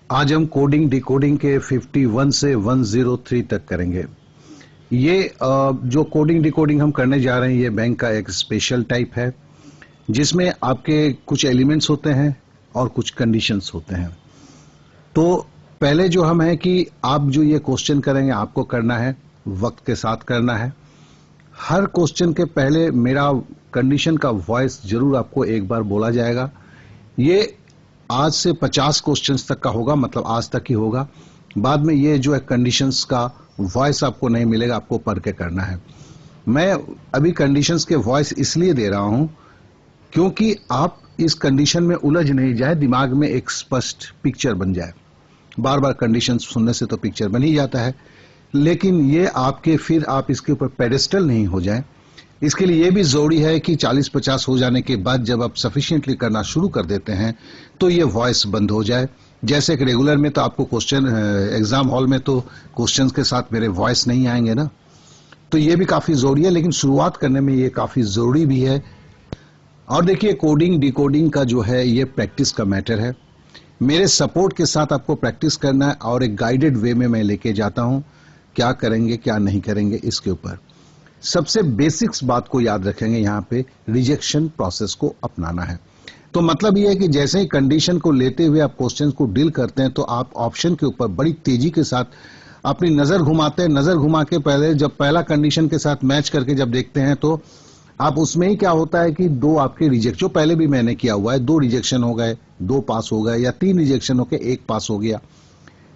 आज हम coding decoding के 51 से 103 तक करेंगे। ये जो कोडिंग डिकोडिंग हम करने जा रहे हैं ये बैंक का एक स्पेशल टाइप है जिसमें आपके कुछ एलिमेंट्स होते हैं और कुछ कंडीशंस होते हैं। तो पहले जो हम है कि आप जो ये क्वेश्चन करेंगे आपको करना है वक्त के साथ करना है। हर क्वेश्चन के पहले मेरा कंडीशन का वॉइस जरूर आपको एक बार बोला जाएगा। ये आज से 50 क्वेश्चंस तक का होगा, मतलब आज तक ही होगा। बाद में ये जो है कंडीशंस का वॉइस आपको नहीं मिलेगा, आपको पढ़ के करना है। मैं अभी कंडीशंस के वॉइस इसलिए दे रहा हूं क्योंकि आप इस कंडीशन में उलझ नहीं जाए, दिमाग में एक स्पष्ट पिक्चर बन जाए। बार बार कंडीशंस सुनने से तो पिक्चर बन ही जाता है, लेकिन ये आपके फिर आप इसके ऊपर पेडेस्टल नहीं हो जाए। इसके लिए ये भी जरूरी है कि 40-50 हो जाने के बाद जब आप सफिशिएंटली करना शुरू कर देते हैं तो ये वॉइस बंद हो जाए। जैसे कि रेगुलर में तो आपको क्वेश्चन एग्जाम हॉल में तो क्वेश्चंस के साथ मेरे वॉइस नहीं आएंगे ना, तो ये भी काफी जरूरी है, लेकिन शुरुआत करने में ये काफी जरूरी भी है। और देखिए कोडिंग डिकोडिंग का जो है ये प्रैक्टिस का मैटर है। मेरे सपोर्ट के साथ आपको प्रैक्टिस करना है और एक गाइडेड वे में मैं लेके जाता हूं क्या करेंगे क्या नहीं करेंगे। इसके ऊपर सबसे बेसिक्स बात को याद रखेंगे, यहाँ पे रिजेक्शन प्रोसेस को अपनाना है। तो मतलब ये है कि जैसे ही कंडीशन को लेते हुए आप क्वेश्चन को डील करते हैं तो आप ऑप्शन के ऊपर बड़ी तेजी के साथ अपनी नजर घुमाते हैं। नजर घुमा के पहले जब पहला कंडीशन के साथ मैच करके जब देखते हैं तो आप उसमें ही क्या होता है कि दो आपके रिजेक्ट, जो पहले भी मैंने किया हुआ है, 2 रिजेक्शन हो गए, 2 पास हो गए, या 3 रिजेक्शन होके 1 पास हो गया।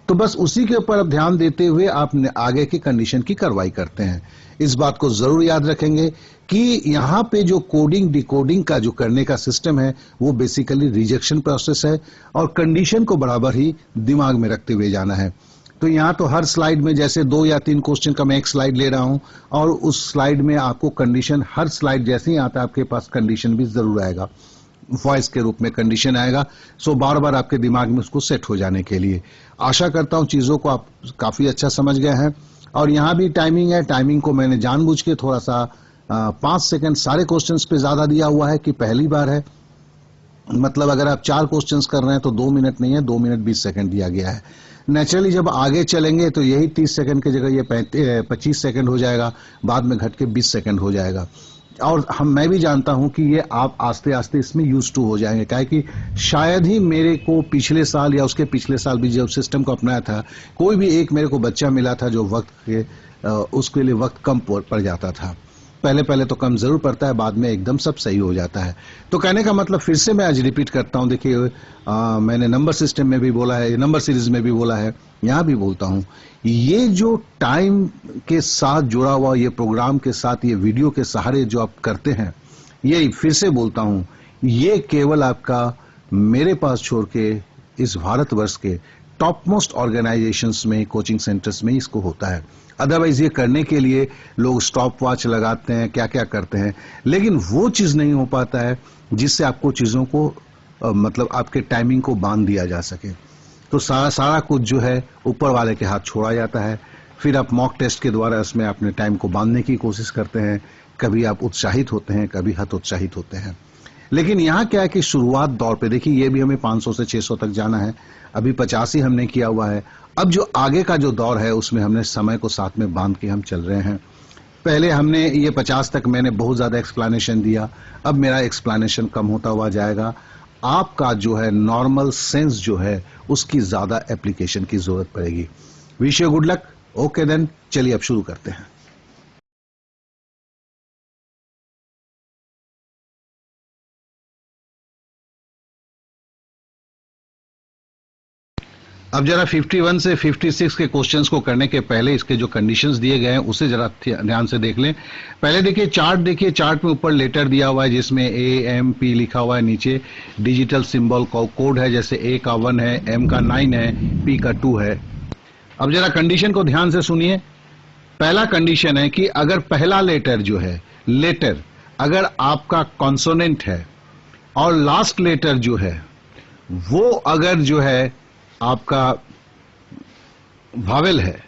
तो बस उसी के ऊपर आप ध्यान देते हुए आप आगे की कंडीशन की कार्रवाई करते हैं। इस बात को जरूर याद रखेंगे कि यहां पे जो कोडिंग डिकोडिंग का जो करने का सिस्टम है वो बेसिकली रिजेक्शन प्रोसेस है और कंडीशन को बराबर ही दिमाग में रखते हुए जाना है। तो यहां तो हर स्लाइड में जैसे 2 या 3 क्वेश्चन का मैं एक स्लाइड ले रहा हूं और उस स्लाइड में आपको कंडीशन, हर स्लाइड जैसे ही आता है आपके पास कंडीशन भी जरूर आएगा, वॉइस के रूप में कंडीशन आएगा। सो बार बार आपके दिमाग में उसको सेट हो जाने के लिए आशा करता हूं चीजों को आप काफी अच्छा समझ गए हैं। और यहां भी टाइमिंग है, टाइमिंग को मैंने जानबूझ के थोड़ा सा 5 सेकंड सारे क्वेश्चंस पे ज्यादा दिया हुआ है कि पहली बार है, मतलब अगर आप 4 क्वेश्चंस कर रहे हैं तो 2 मिनट नहीं है, 2 मिनट 20 सेकंड दिया गया है। नेचुरली जब आगे चलेंगे तो यही 30 सेकंड की जगह ये 25 सेकंड हो जाएगा, बाद में घट के 20 सेकंड हो जाएगा। और मैं भी जानता हूं कि ये आप आस्ते आस्ते इसमें यूज टू हो जाएंगे, काहे कि शायद ही मेरे को पिछले साल या उसके पिछले साल भी जब सिस्टम को अपनाया था, कोई भी एक मेरे को बच्चा मिला था जो वक्त के उसके लिए वक्त कम पड़ जाता था। पहले पहले तो कम जरूर पड़ता है, बाद में एकदम सब सही हो जाता है। तो कहने का मतलब फिर से मैं आज रिपीट करता हूं, देखिए मैंने नंबर सिस्टम में भी बोला है, नंबर सीरीज में भी बोला है, यहां भी बोलता हूं, ये जो टाइम के साथ जुड़ा हुआ ये प्रोग्राम के साथ ये वीडियो के सहारे जो आप करते हैं, ये फिर से बोलता हूं, ये केवल आपका मेरे पास छोड़ के इस भारतवर्ष के टॉप मोस्ट ऑर्गेनाइजेशंस में, कोचिंग सेंटर्स में इसको होता है। अदरवाइज ये करने के लिए लोग स्टॉप वॉच लगाते हैं, क्या क्या करते हैं, लेकिन वो चीज नहीं हो पाता है जिससे आपको चीजों को मतलब आपके टाइमिंग को बांध दिया जा सके। तो सारा कुछ जो है ऊपर वाले के हाथ छोड़ा जाता है। फिर आप मॉक टेस्ट के द्वारा इसमें अपने टाइम को बांधने की कोशिश करते हैं। कभी आप उत्साहित होते हैं, कभी हतोत्साहित होते हैं। लेकिन यहाँ क्या है कि शुरुआत दौर पे देखिए ये भी हमें 500 से 600 तक जाना है, अभी 50 ही हमने किया हुआ है। अब जो आगे का जो दौर है उसमें हमने समय को साथ में बांध के हम चल रहे हैं। पहले हमने ये 50 तक मैंने बहुत ज्यादा एक्सप्लेनेशन दिया, अब मेरा एक्सप्लेनेशन कम होता हुआ जाएगा। आपका जो है नॉर्मल सेंस जो है उसकी ज्यादा एप्लीकेशन की जरूरत पड़ेगी। Wish you good luck. Okay then, चलिए अब शुरू करते हैं। अब जरा 51 से 56 के क्वेश्चंस को करने के पहले इसके जो कंडीशंस दिए गए हैं उसे जरा ध्यान से देख लें। पहले देखिए चार्ट, देखिए चार्ट में ऊपर लेटर दिया हुआ है जिसमें AMP लिखा हुआ है, नीचे डिजिटल सिंबल कोड है, जैसे A का 1 है, M का 9 है, P का 2 है। अब जरा कंडीशन को ध्यान से सुनिए। पहला कंडीशन है कि अगर पहला लेटर जो है, लेटर अगर आपका कॉन्सोनेंट है और लास्ट लेटर जो है वो अगर जो है आपका भावेल है,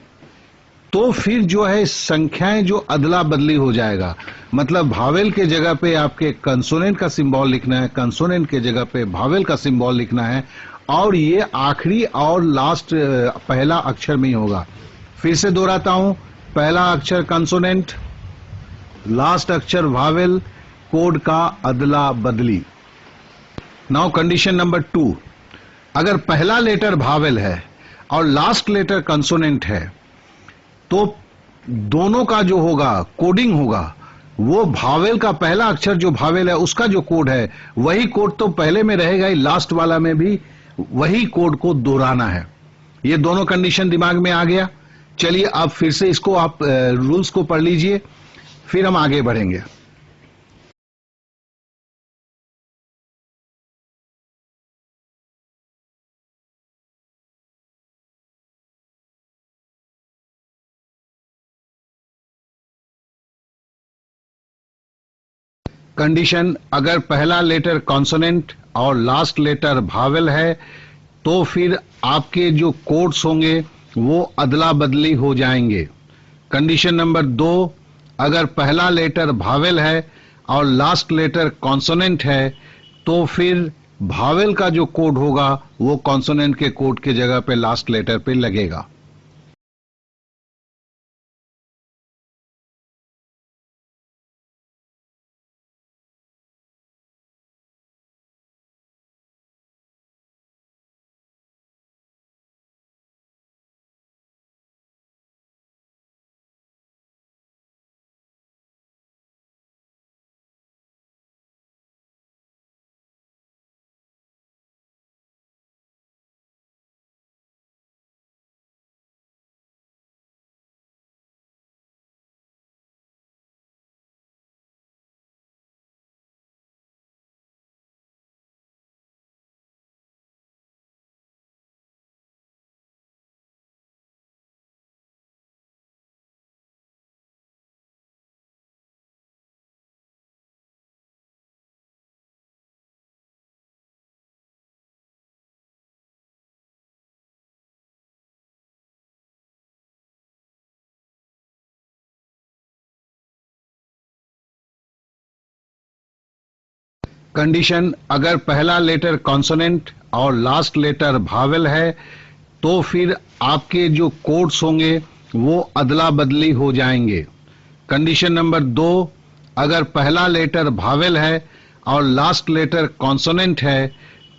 तो फिर जो है संख्याएं जो अदला बदली हो जाएगा। मतलब भावेल के जगह पे आपके कंसोनेंट का सिंबल लिखना है, कंसोनेंट के जगह पे भावेल का सिंबल लिखना है, और ये आखिरी और लास्ट पहला अक्षर में ही होगा। फिर से दोहराता हूं, पहला अक्षर कंसोनेंट, लास्ट अक्षर वावेल, कोड का अदला बदली। नाउ कंडीशन नंबर 2, अगर पहला लेटर वावेल है और लास्ट लेटर कंसोनेंट है तो दोनों का जो होगा कोडिंग होगा वो वावेल का पहला अक्षर जो वावेल है उसका जो कोड है वही कोड तो पहले में रहेगा ही, लास्ट वाला में भी वही कोड को दोहराना है। ये दोनों कंडीशन दिमाग में आ गया। चलिए अब फिर से इसको आप रूल्स को पढ़ लीजिए, फिर हम आगे बढ़ेंगे। कंडीशन, अगर पहला लेटर कॉन्सोनेंट और लास्ट लेटर वावेल है तो फिर आपके जो कोड्स होंगे वो अदला बदली हो जाएंगे। कंडीशन नंबर 2, अगर पहला लेटर वावेल है और लास्ट लेटर कॉन्सोनेंट है तो फिर वावेल का जो कोड होगा वो कॉन्सोनेंट के कोड के जगह पे लास्ट लेटर पे लगेगा। कंडीशन, अगर पहला लेटर कॉन्सोनेंट और लास्ट लेटर वावेल है तो फिर आपके जो कोड्स होंगे वो अदला बदली हो जाएंगे। कंडीशन नंबर 2, अगर पहला लेटर वावेल है और लास्ट लेटर कॉन्सोनेंट है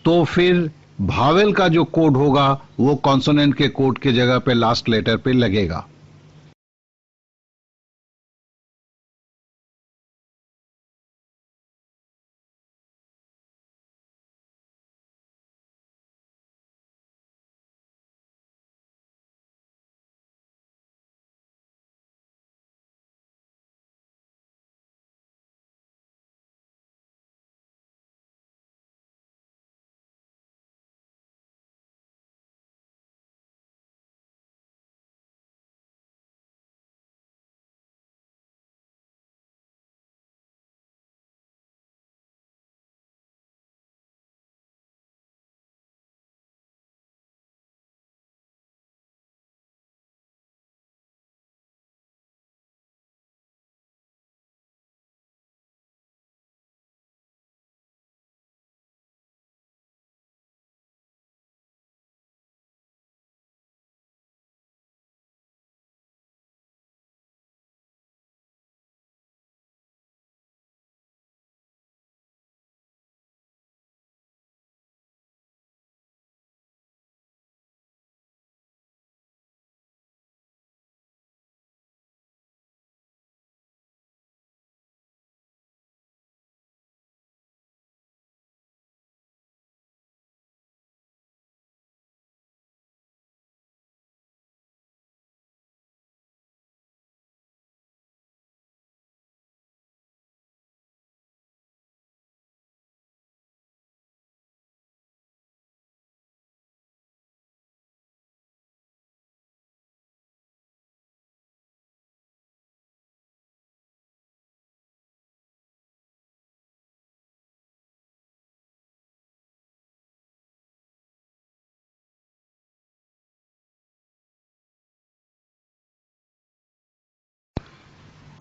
तो फिर वावेल का जो कोड होगा वो कॉन्सोनेंट के कोड के जगह पे लास्ट लेटर पे लगेगा।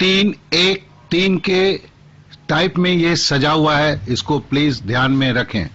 तीन, एक, 3 के टाइप में ये सजा हुआ है, इसको प्लीज ध्यान में रखें।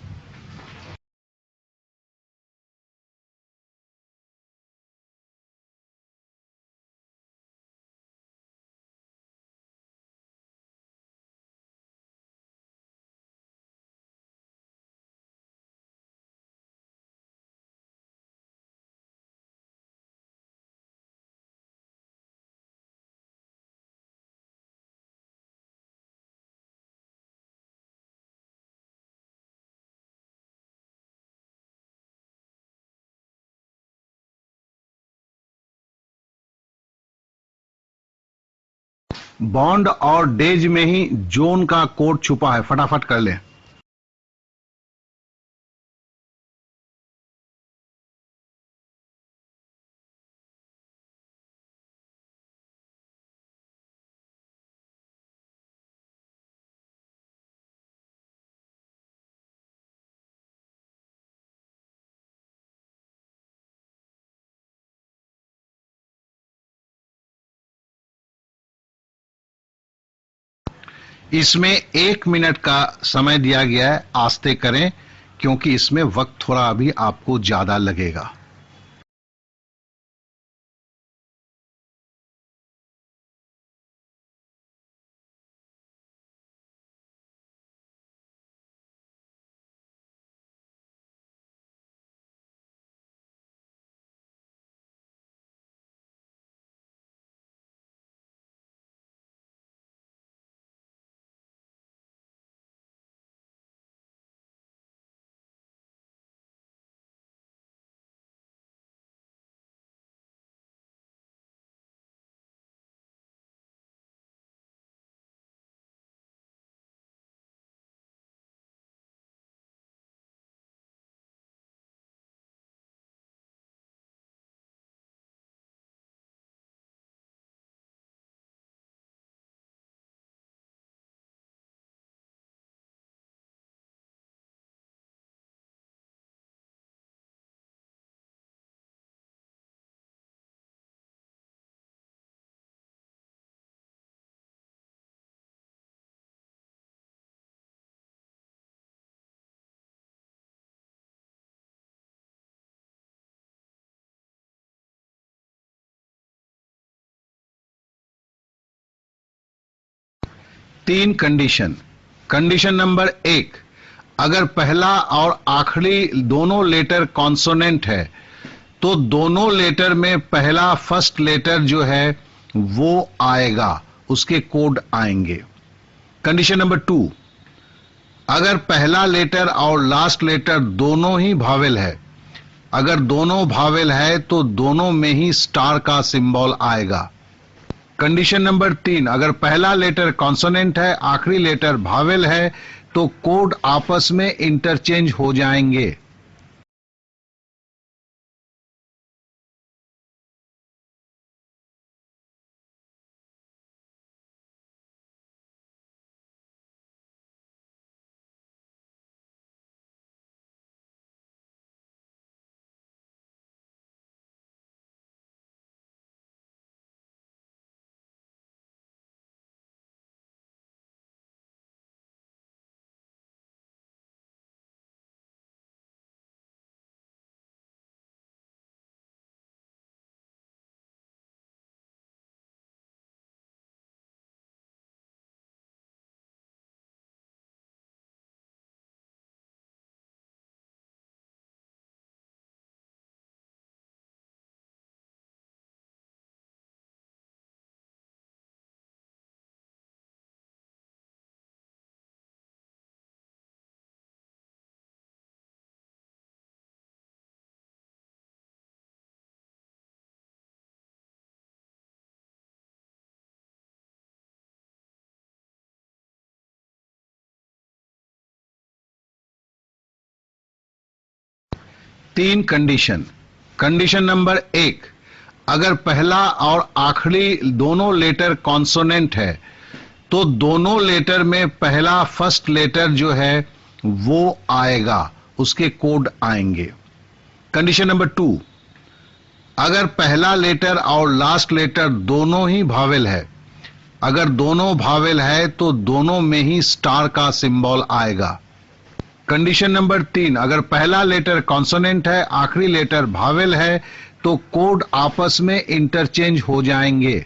बॉन्ड और डेज में ही जोन का कोड छुपा है, फटाफट कर लें। इसमें 1 मिनट का समय दिया गया है, आस्ते करें क्योंकि इसमें वक्त थोड़ा अभी आपको ज्यादा लगेगा। तीन कंडीशन। कंडीशन नंबर 1, अगर पहला और आखिरी दोनों लेटर कॉन्सोनेंट है तो दोनों लेटर में पहला फर्स्ट लेटर जो है वो आएगा, उसके कोड आएंगे। कंडीशन नंबर 2, अगर पहला लेटर और लास्ट लेटर दोनों ही भावेल है, अगर दोनों भावेल है तो दोनों में ही स्टार का सिंबल आएगा। कंडीशन नंबर 3, अगर पहला लेटर कॉन्सोनेंट है, आखिरी लेटर भावेल है, तो कोड आपस में इंटरचेंज हो जाएंगे। तीन कंडीशन। कंडीशन नंबर 1, अगर पहला और आखिरी दोनों लेटर कॉन्सोनेंट है तो दोनों लेटर में पहला फर्स्ट लेटर जो है वो आएगा, उसके कोड आएंगे। कंडीशन नंबर 2, अगर पहला लेटर और लास्ट लेटर दोनों ही भावेल है, अगर दोनों भावेल है तो दोनों में ही स्टार का सिंबल आएगा। कंडीशन नंबर 3, अगर पहला लेटर कॉन्सोनेंट है, आखिरी लेटर भावेल है, तो कोड आपस में इंटरचेंज हो जाएंगे।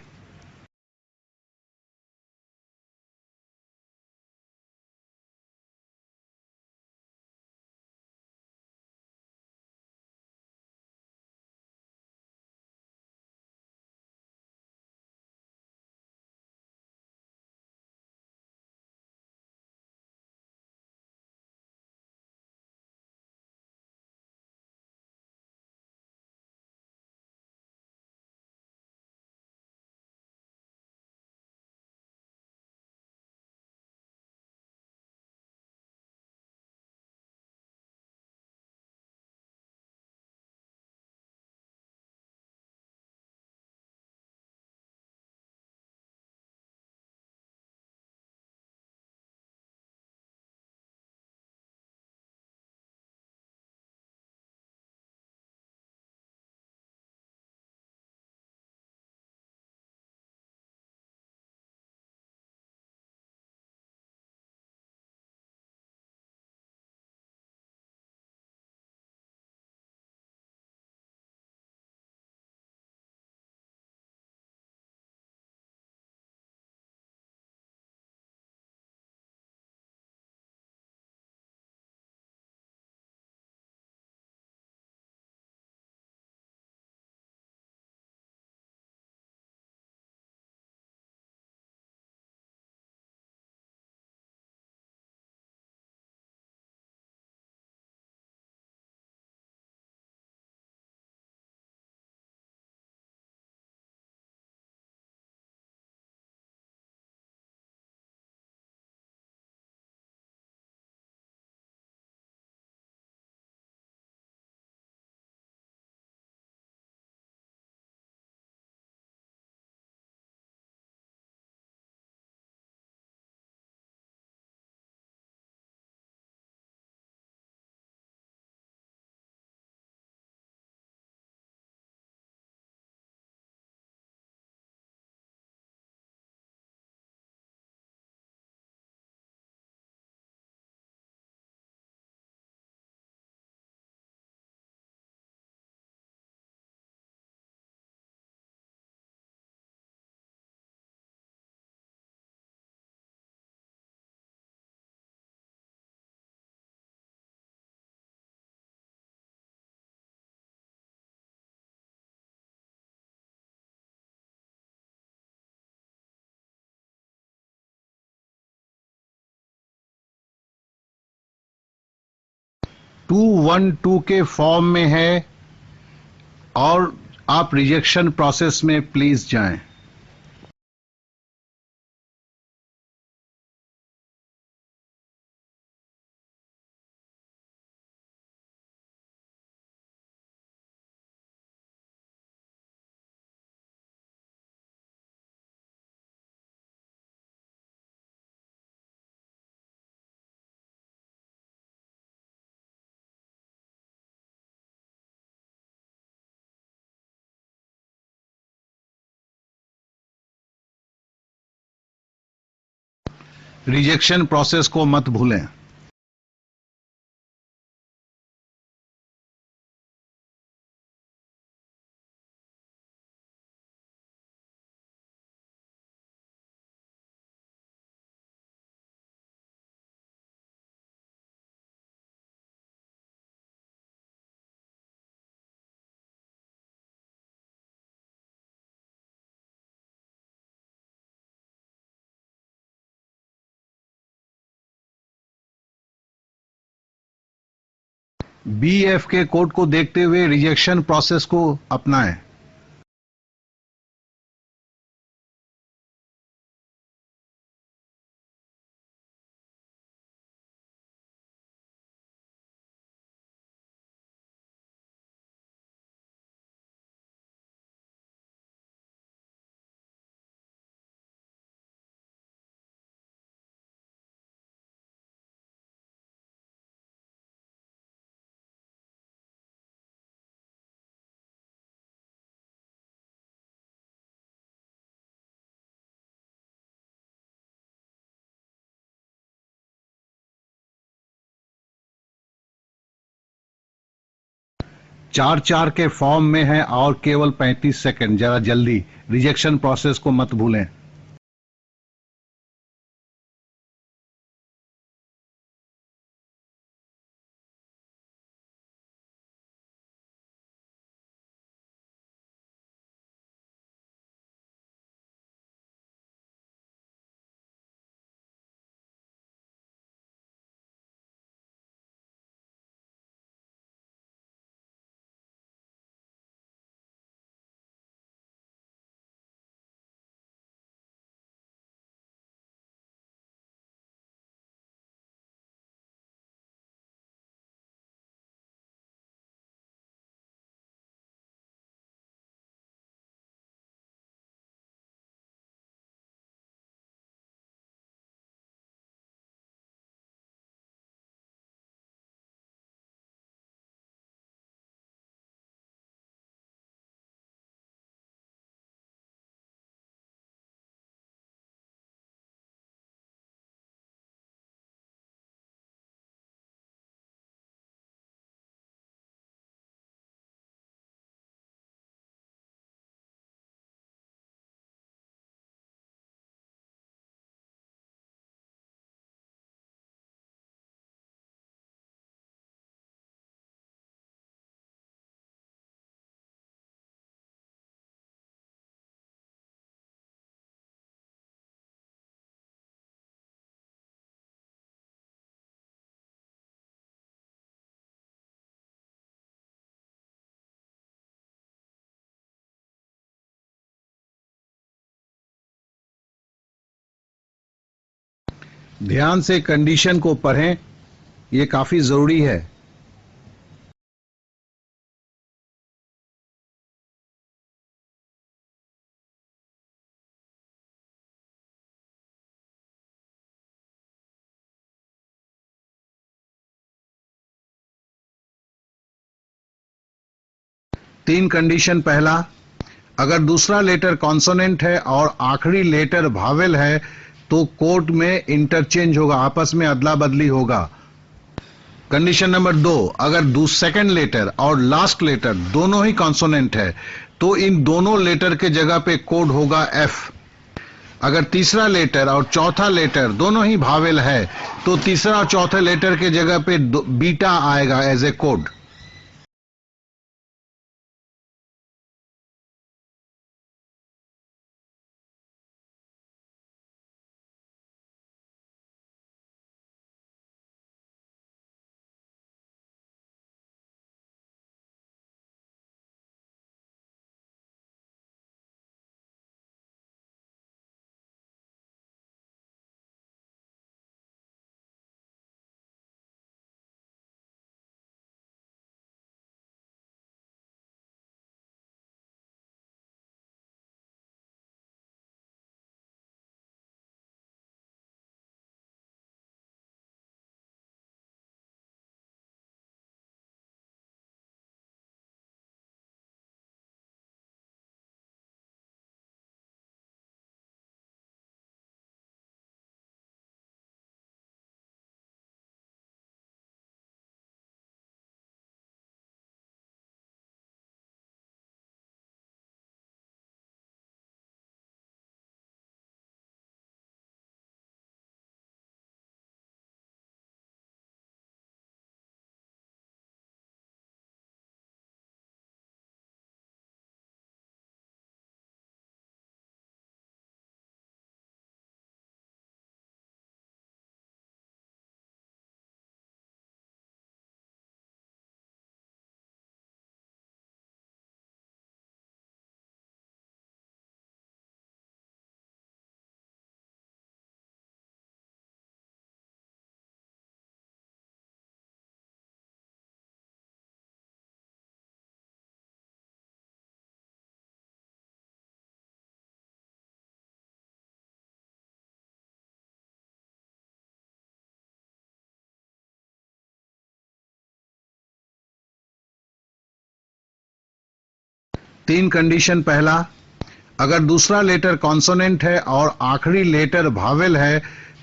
212 के फॉर्म में है और आप रिजेक्शन प्रोसेस में प्लीज जाएं। रिजेक्शन प्रोसेस को मत भूलें। BF के कोड को देखते हुए रिजेक्शन प्रोसेस को अपनाएं। चार चार के फॉर्म में है और केवल 35 सेकंड, जरा जल्दी। रिजेक्शन प्रोसेस को मत भूलें। ध्यान से कंडीशन को पढ़ें, यह काफी जरूरी है। तीन कंडीशन। पहला, अगर दूसरा लेटर कॉन्सोनेंट है और आखिरी लेटर भावेल है तो कोड में इंटरचेंज होगा, आपस में अदला बदली होगा। कंडीशन नंबर 2, अगर सेकंड लेटर और लास्ट लेटर दोनों ही कॉन्सोनेंट है तो इन दोनों लेटर के जगह पे कोड होगा एफ। अगर तीसरा लेटर और चौथा लेटर दोनों ही भावेल है तो तीसरा और चौथे लेटर के जगह पे बीटा आएगा एज ए कोड। तीन कंडीशन। पहला, अगर दूसरा लेटर कॉन्सोनेंट है और आखिरी लेटर वावेल है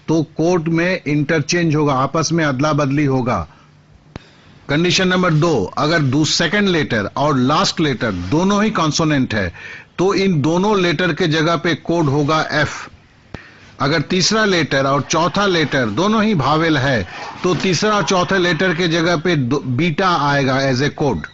तो कोड में इंटरचेंज होगा, आपस में अदला बदली होगा। कंडीशन नंबर 2, अगर सेकंड लेटर और लास्ट लेटर दोनों ही कॉन्सोनेंट है तो इन दोनों लेटर के जगह पे कोड होगा एफ। अगर तीसरा लेटर और चौथा लेटर दोनों ही वावेल है तो तीसरा और चौथे लेटर के जगह पे बीटा आएगा as a code.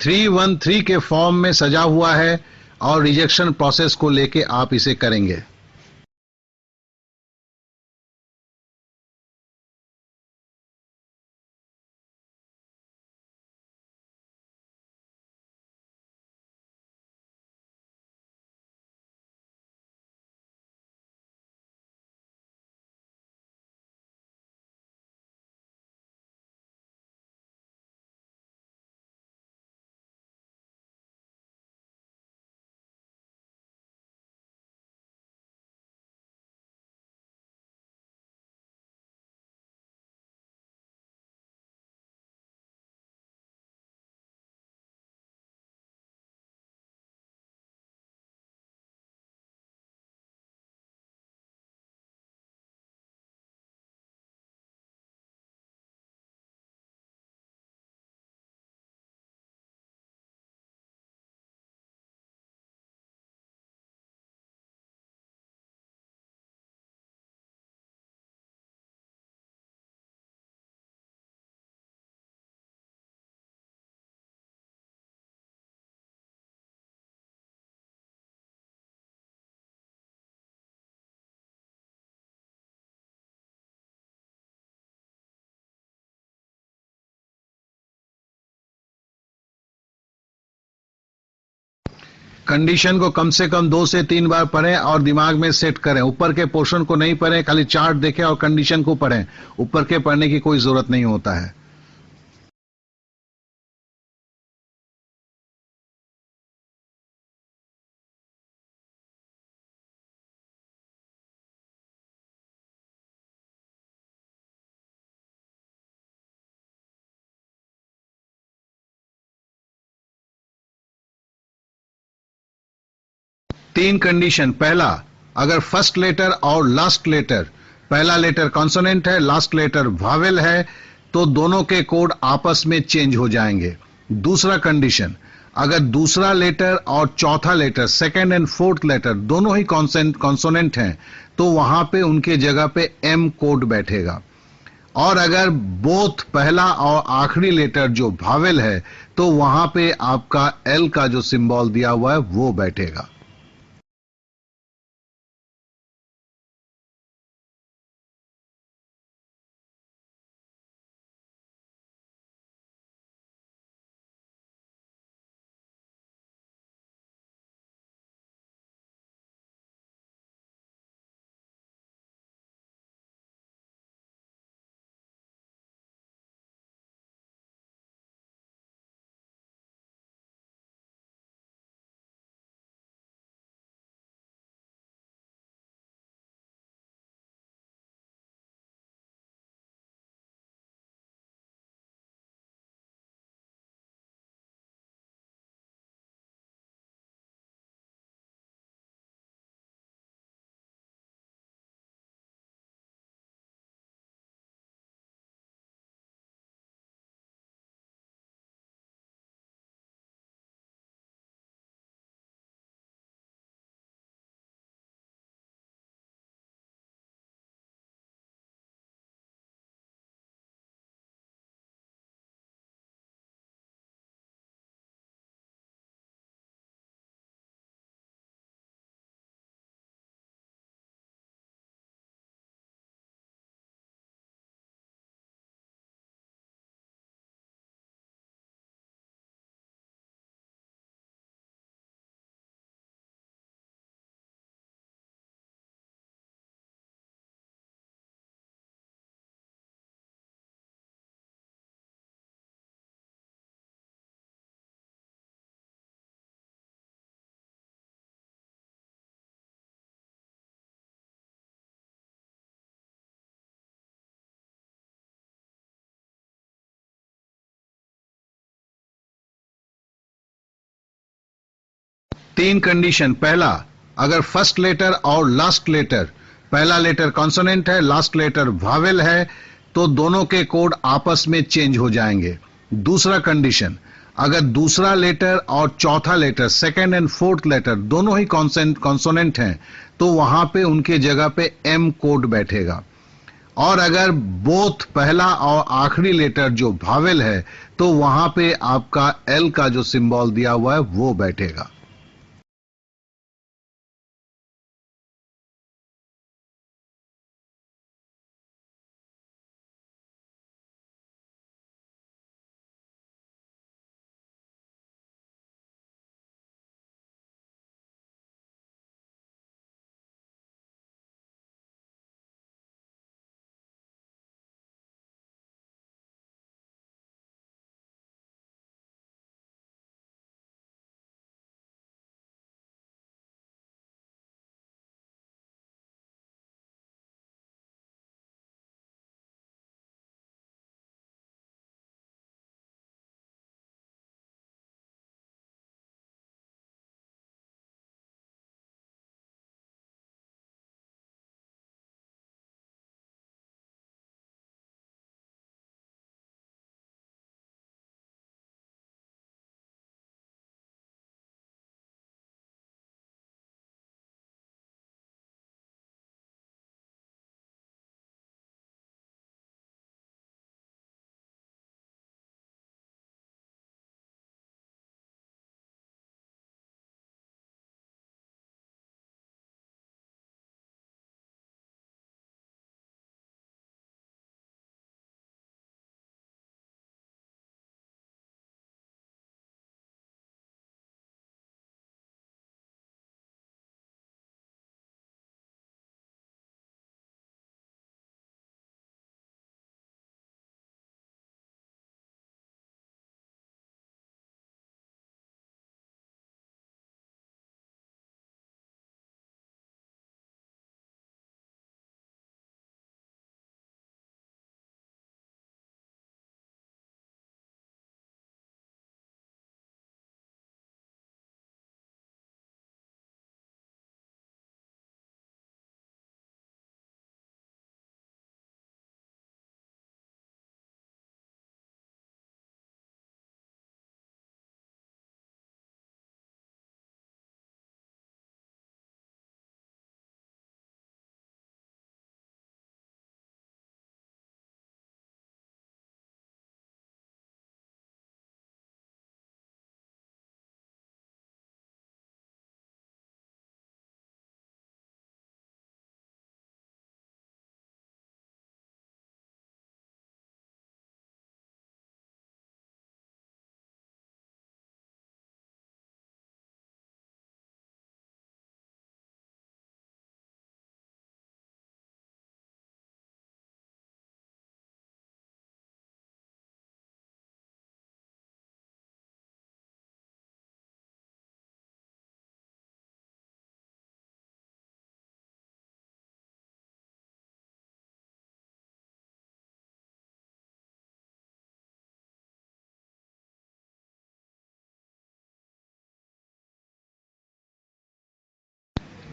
Three one three के फॉर्म में सजा हुआ है और रिजेक्शन प्रोसेस को लेके आप इसे करेंगे। कंडीशन को कम से कम 2 से 3 बार पढ़ें और दिमाग में सेट करें। ऊपर के पोर्शन को नहीं पढ़ें, खाली चार्ट देखें और कंडीशन को पढ़ें। ऊपर के पढ़ने की कोई जरूरत नहीं होता है। तीन कंडीशन। पहला, अगर फर्स्ट लेटर और लास्ट लेटर, पहला लेटर कॉन्सोनेंट है, लास्ट लेटर वावेल है, तो दोनों के कोड आपस में चेंज हो जाएंगे। दूसरा कंडीशन, अगर दूसरा लेटर और चौथा letter, second and fourth letter दोनों ही कॉन्सोनेंट हैं तो वहां पे उनके जगह पे एम कोड बैठेगा। और अगर बोथ पहला और आखिरी लेटर जो भावेल है तो वहां पे आपका एल का जो सिंबल दिया हुआ है वो बैठेगा। तीन कंडीशन। पहला, अगर फर्स्ट लेटर और लास्ट लेटर, पहला लेटर कॉन्सोनेंट है, लास्ट लेटर वावेल है, तो दोनों के कोड आपस में चेंज हो जाएंगे। दूसरा कंडीशन, अगर दूसरा लेटर और चौथा letter, second and fourth letter दोनों ही कॉन्सोनेंट हैं तो वहां पे उनके जगह पे एम कोड बैठेगा। और अगर बोथ पहला और आखिरी लेटर जो वावेल है तो वहां पे आपका एल का जो सिंबल दिया हुआ है वो बैठेगा।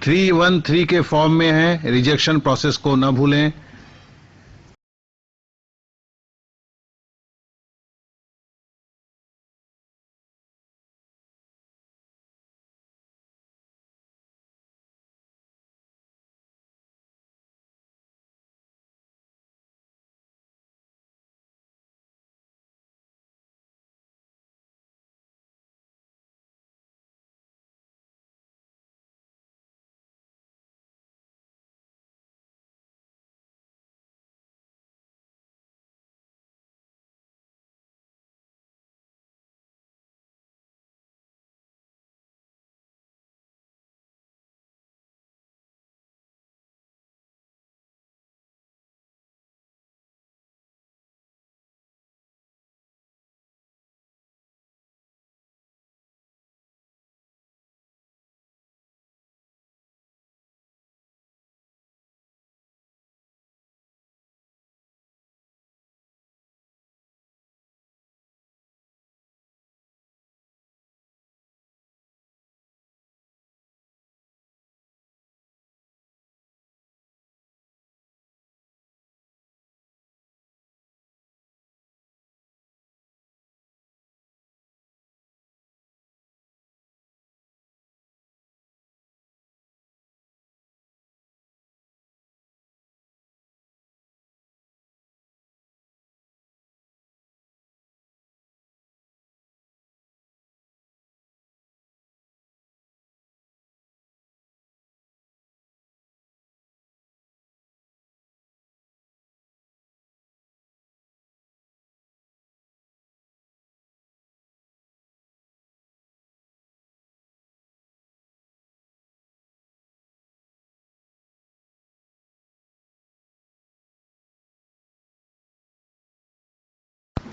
313 के फॉर्म में है, रिजेक्शन प्रोसेस को न भूलें।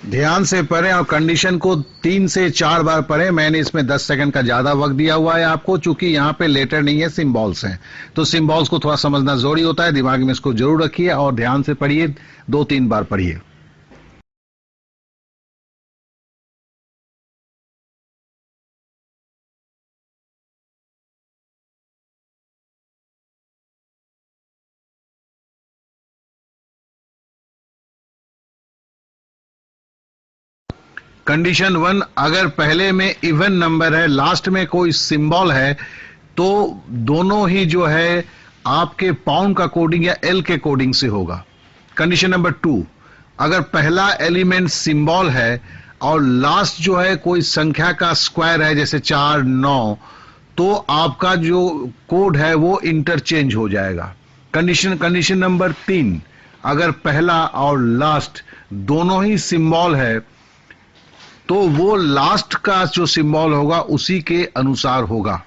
ध्यान से पढ़ें और कंडीशन को 3 से 4 बार पढ़ें। मैंने इसमें 10 सेकंड का ज्यादा वक्त दिया हुआ है आपको, चूंकि यहाँ पे लेटर नहीं है, सिंबल्स हैं, तो सिंबल्स को थोड़ा समझना जरूरी होता है। दिमाग में इसको जरूर रखिए और ध्यान से पढ़िए, 2-3 बार पढ़िए। कंडीशन 1, अगर पहले में इवन नंबर है, लास्ट में कोई सिंबल है, तो दोनों ही जो है आपके पाउंड का कोडिंग या एल के कोडिंग से होगा। कंडीशन नंबर 2, अगर पहला एलिमेंट सिंबल है और लास्ट जो है कोई संख्या का स्क्वायर है, जैसे 4, 9, तो आपका जो कोड है वो इंटरचेंज हो जाएगा। कंडीशन नंबर 3, अगर पहला और लास्ट दोनों ही सिंबल है, तो वो लास्ट का जो सिंबल होगा उसी के अनुसार होगा।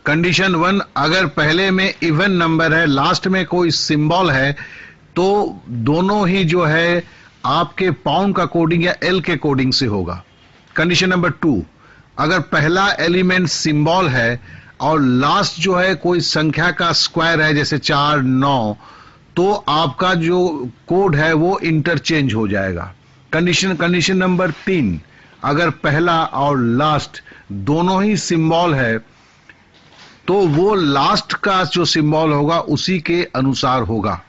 कंडीशन 1, अगर पहले में इवन नंबर है, लास्ट में कोई सिंबल है, तो दोनों ही जो है आपके पाउंड का कोडिंग या एल के कोडिंग से होगा। कंडीशन नंबर 2, अगर पहला एलिमेंट सिंबल है और लास्ट जो है कोई संख्या का स्क्वायर है, जैसे 4, 9, तो आपका जो कोड है वो इंटरचेंज हो जाएगा। कंडीशन नंबर 3, अगर पहला और लास्ट दोनों ही सिंबल है, तो वो लास्ट का जो सिंबल होगा उसी के अनुसार होगा।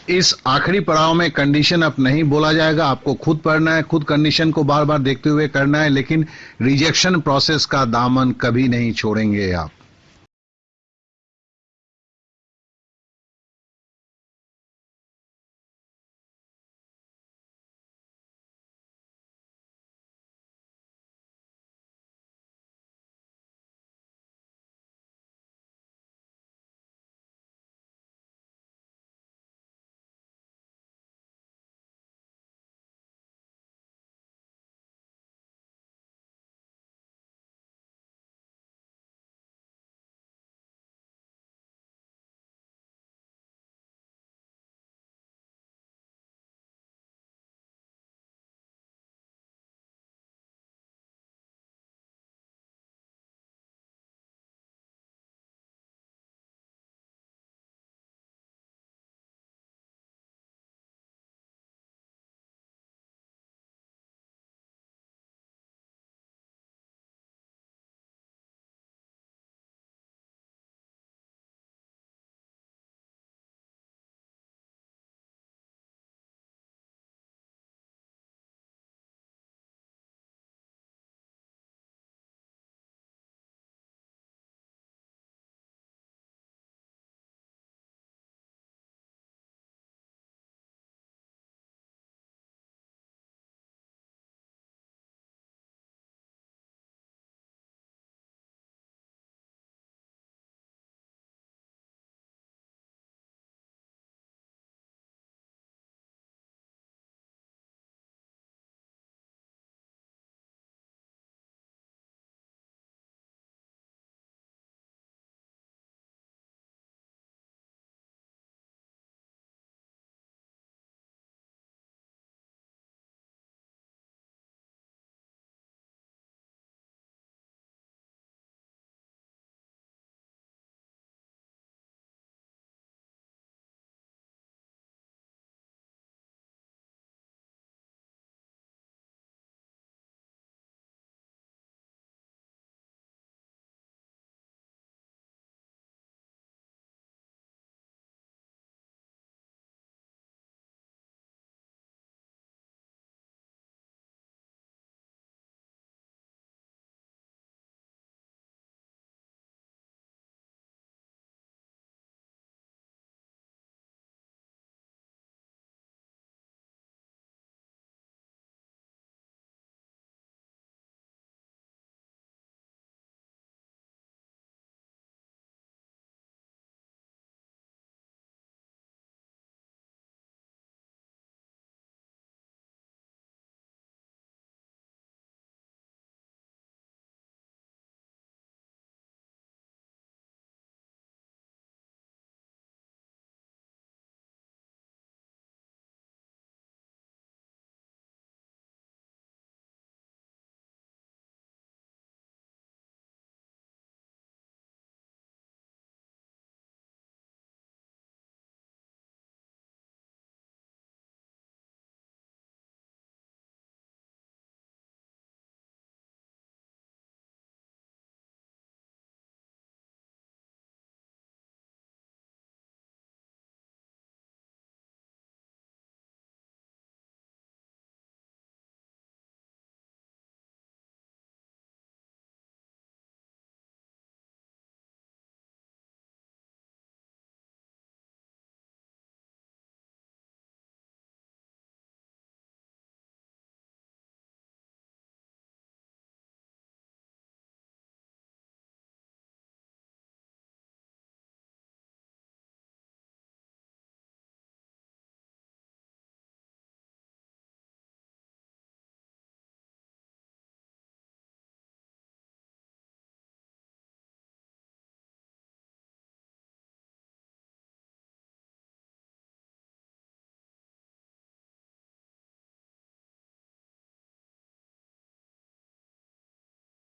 इस आखिरी पड़ाव में कंडीशन अब नहीं बोला जाएगा, आपको खुद पढ़ना है, खुद कंडीशन को बार बार देखते हुए करना है, लेकिन रिजेक्शन प्रोसेस का दामन कभी नहीं छोड़ेंगे आप।